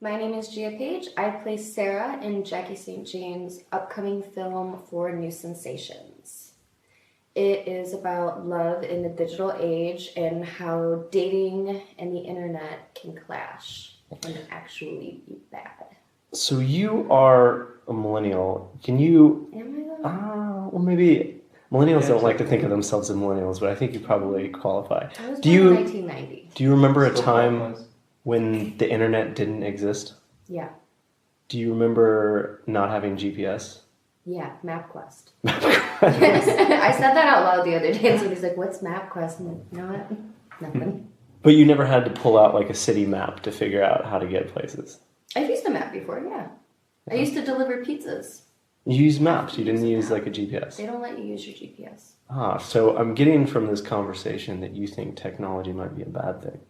My name is Gia Page. I play Sarah in Jackie St. James' upcoming film For New Sensations. It is about love in the digital age and how dating and the internet can clash and actually be bad. So you are a millennial. Can you? Am I though? Well, maybe millennials don't like to think of themselves as millennials, but I think you probably qualify. I was Do born in you 1990. do you remember a Still time qualifies. when the internet didn't exist? Yeah. Do you remember not having GPS? Yeah, MapQuest. I said that out loud the other day, and somebody's like, "What's MapQuest?" I'm like, "You know what? Nothing." But you never had to pull out like a city map to figure out how to get places. I've used a map before, yeah. I used to deliver pizzas. You use maps. You didn't use like a GPS. They don't let you use your GPS. So I'm getting from this conversation that you think technology might be a bad thing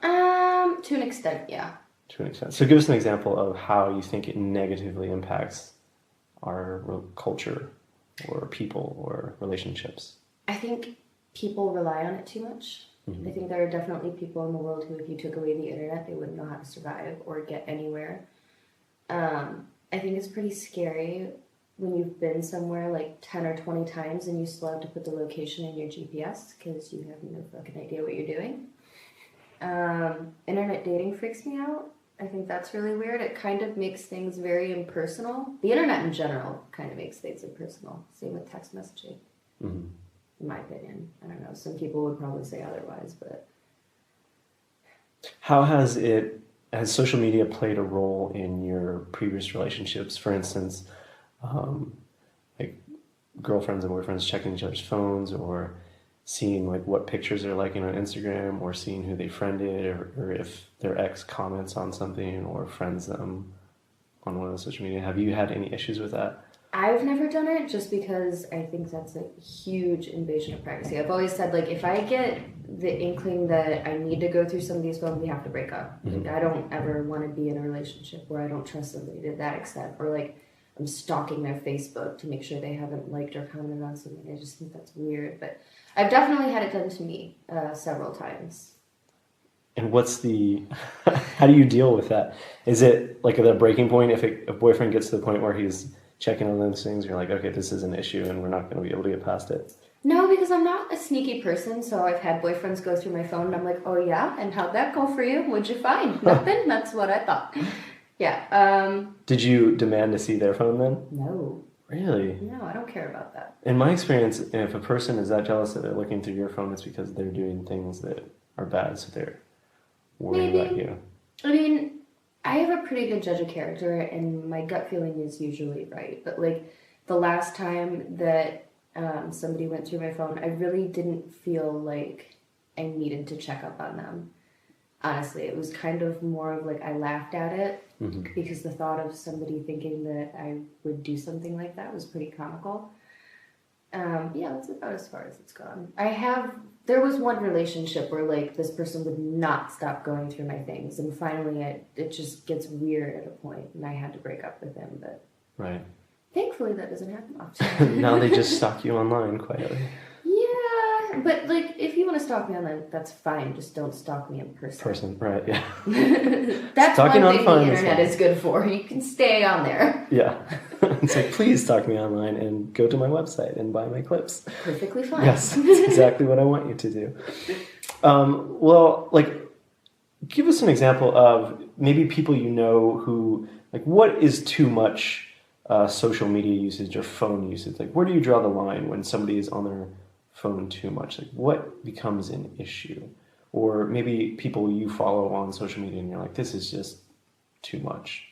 To an extent, yeah. to an extent. So give us an example of how you think it negatively impacts our culture or people or relationships. I think people rely on it too much. Mhm. I think there are definitely people in the world who, if you took away the internet, they wouldn't know how to survive or get anywhere. I think it's pretty scary when you've been somewhere like 10 or 20 times and you still have to put the location in your GPS because you have no fucking idea what you're doing. Internet dating freaks me out. I think that's really weird. It kind of makes things very impersonal. The internet in general kind of makes things impersonal. Same with text messaging, Mhm. in my opinion. I don't know. Some people would probably say otherwise, but How has social media played a role in your previous relationships? For instance, like girlfriends and boyfriends checking each other's phones, or seeing like what pictures they're liking on Instagram, or seeing who they friended, or if their ex comments on something or friends them on one of the social media. Have you had any issues with that? I've never done it just because I think that's a huge invasion of privacy. I've always said, like, if I get the inkling that I need to go through somebody's phone, we have to break up. Mhm. Like, I don't ever want to be in a relationship where I don't trust somebody to that extent, or like I'm stalking their Facebook to make sure they haven't liked or commented on something. I just think that's weird. But I've definitely had it done to me several times. And what's the, how do you deal with that? Is it like the breaking point if a boyfriend gets to the point where he's checking on those things, you're like, okay, this is an issue and we're not going to be able to get past it? No, because I'm not a sneaky person, so I've had boyfriends go through my phone and I'm like, oh yeah, and how'd that go for you? What'd you find? Nothing? That's what I thought. Yeah. Did you demand to see their phone then? No. Really? No, I don't care about that. In my experience, if a person is that jealous that they're looking through your phone, it's because they're doing things that are bad, so they're worrying Maybe. about you. I mean, I have a pretty good judge of character, and my gut feeling is usually right. But like the last time that somebody went through my phone, I really didn't feel like I needed to check up on them. Honestly, it was kind of more of like I laughed at it Mhm. because the thought of somebody thinking that I would do something like that was pretty comical. Yeah, that's about as far as it's gone. There was one relationship where like this person would not stop going through my things, and finally it just gets weird at a point, and I had to break up with him, but Right. thankfully that doesn't happen often. Now they just stalk you online quietly. Yeah, but like if you want to stalk me online, that's fine. Just don't stalk me in person. Right, yeah. That's Stalking one on thing phone the is internet fine. is good for. You can stay on there. Yeah. It's like, please stalk me online and go to my website and buy my clips. Perfectly fine. Yes, that's exactly what I want you to do. Well, like, give us an example of maybe people you know who, like, what is too much social media usage or phone usage? Like, where do you draw the line when somebody is on their phone too much? Like, what becomes an issue? Or maybe people you follow on social media and you're like, this is just too much.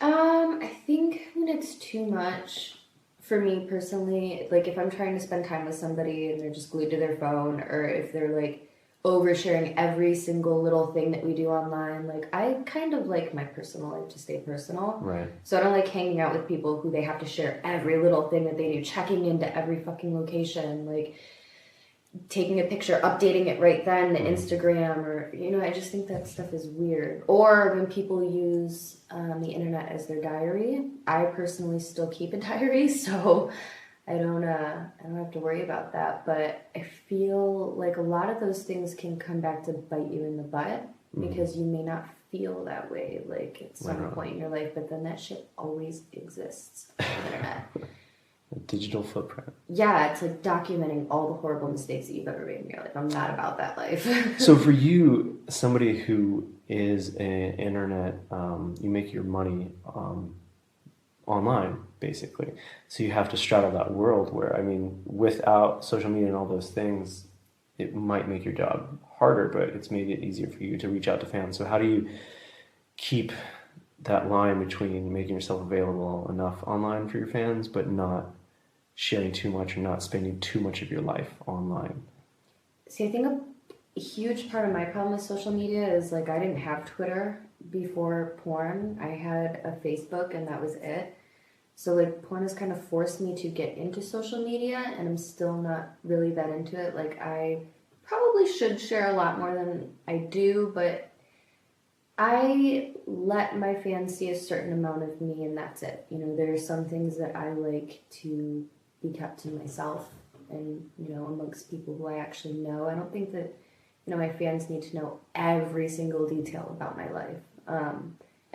I think when it's too much, for me personally, like if I'm trying to spend time with somebody and they're just glued to their phone, or if they're like oversharing every single little thing that we do online, like I kind of like my personal life to stay personal. Right. So I don't like hanging out with people who they have to share every little thing that they do, checking into every fucking location, like taking a picture, updating it right then to Instagram, or I just think that stuff is weird. Or when people use the internet as their diary, I personally still keep a diary, so I don't have to worry about that. But I feel like a lot of those things can come back to bite you in the butt because you may not feel that way, like at some Wow. point in your life, but then that shit always exists on the internet. A digital footprint. Yeah, it's like documenting all the horrible mistakes that you've ever made in your life. I'm not about that life. So for you, somebody who is an internet, you make your money online, basically. So you have to straddle that world where, I mean, without social media and all those things, it might make your job harder, but it's made it easier for you to reach out to fans. So how do you keep that line between making yourself available enough online for your fans, but not sharing too much or not spending too much of your life online? See, I think a huge part of my problem with social media is like I didn't have Twitter before porn. I had a Facebook and that was it. So like porn has kind of forced me to get into social media, and I'm still not really that into it. Like I probably should share a lot more than I do, but I let my fans see a certain amount of me and that's it. You know, there are some things that I like to be kept to myself and, you know, amongst people who I actually know. I don't think that, you know, my fans need to know every single detail about my life.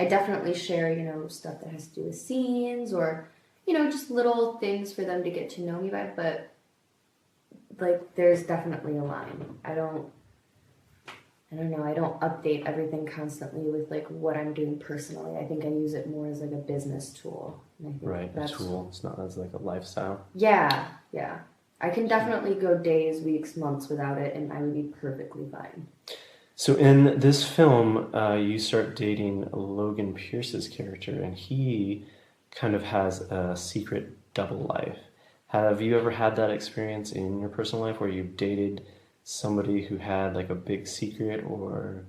I definitely share, you know, stuff that has to do with scenes or, you know, just little things for them to get to know me by, but like there's definitely a line. I don't know, I don't update everything constantly with like what I'm doing personally. I think I use it more as like a business tool. And I think Right, a tool. It's not as like a lifestyle. Yeah. I can definitely go days, weeks, months without it, and I would be perfectly fine. So in this film, you start dating Logan Pierce's character, and he kind of has a secret double life. Have you ever had that experience in your personal life where you dated somebody who had like a big secret, or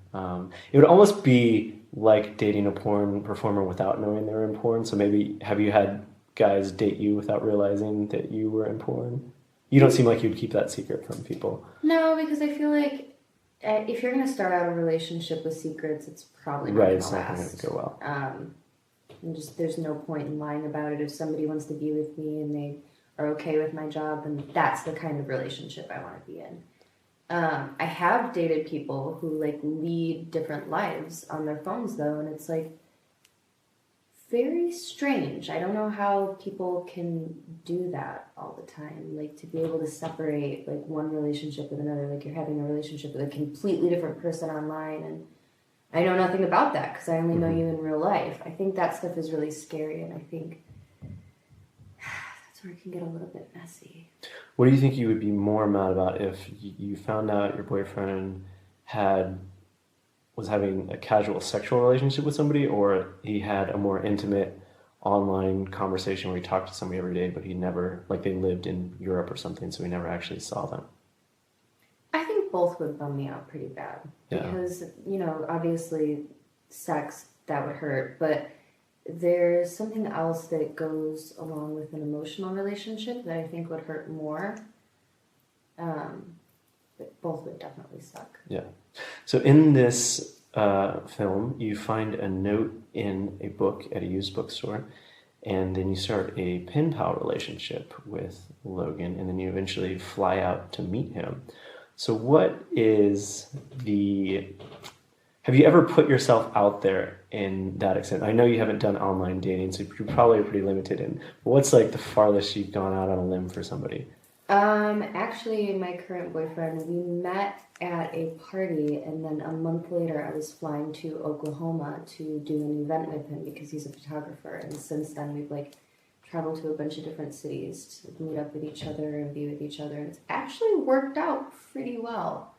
it would almost be like dating a porn performer without knowing they were in porn? So maybe have you had guys date you without realizing that you were in porn? You don't seem like you'd keep that secret from people. No, because I feel like if you're going to start out a relationship with secrets, it's probably not Right, going it's to not going last. to go well. And just there's no point in lying about it. If somebody wants to be with me and they are okay with my job, then that's the kind of relationship I want to be in. I have dated people who like lead different lives on their phones though, and it's like very strange. I don't know how people can do that all the time. Like to be able to separate like one relationship with another, like you're having a relationship with a completely different person online, and I know nothing about that because I only know you in real life. I think that stuff is really scary, and I think that's where it can get a little bit messy. What do you think you would be more mad about if you found out your boyfriend was having a casual sexual relationship with somebody, or he had a more intimate online conversation where he talked to somebody every day, but he never, like they lived in Europe or something, so he never actually saw them? I think both would bum me out pretty bad. Yeah. Because, you know, obviously sex, that would hurt, but there's something else that goes along with an emotional relationship that I think would hurt more. But both would definitely suck. Yeah. So in this film, you find a note in a book at a used bookstore, and then you start a pen pal relationship with Logan, and then you eventually fly out to meet him. So what is have you ever put yourself out there in that extent? I know you haven't done online dating, so you probably are pretty limited in. What's like the farthest you've gone out on a limb for somebody? Actually, my current boyfriend, we met at a party, and then a month later I was flying to Oklahoma to do an event with him because he's a photographer, and since then we've like traveled to a bunch of different cities to meet up with each other and be with each other, and it's actually worked out pretty well.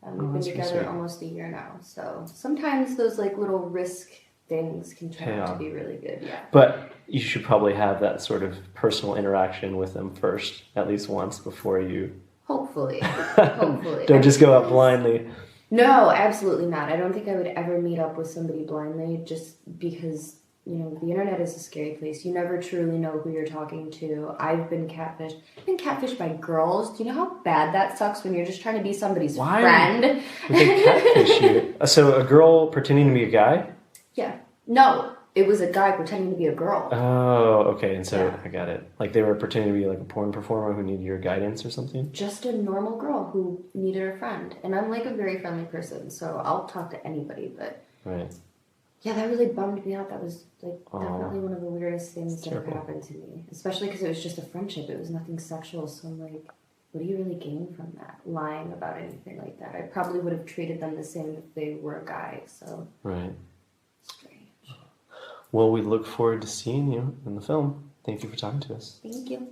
We've been together almost a year now, so sometimes those like little risk things can turn out to be really good. Yeah. But you should probably have that sort of personal interaction with them first, at least once, before you... Hopefully. Hopefully. Don't just go out blindly. No, absolutely not. I don't think I would ever meet up with somebody blindly just because, you know, the internet is a scary place. You never truly know who you're talking to. I've been catfished. I've been catfished by girls. Do you know how bad that sucks when you're just trying to be somebody's friend? Would they catfish you? So a girl pretending to be a guy? Yeah. No, it was a guy pretending to be a girl. Oh, okay. And so Yeah. I got it. Like they were pretending to be like a porn performer who needed your guidance or something? Just a normal girl who needed a friend. And I'm like a very friendly person, so I'll talk to anybody, but Right. Yeah, that really bummed me out. That was like Oh. definitely one of the weirdest things that terrible. happened to me. Especially because it was just a friendship. It was nothing sexual. So I'm like, what do you really gain from that? Lying about anything like that. I probably would have treated them the same if they were a guy. So Right. strange. Well, we look forward to seeing you in the film. Thank you for talking to us. Thank you.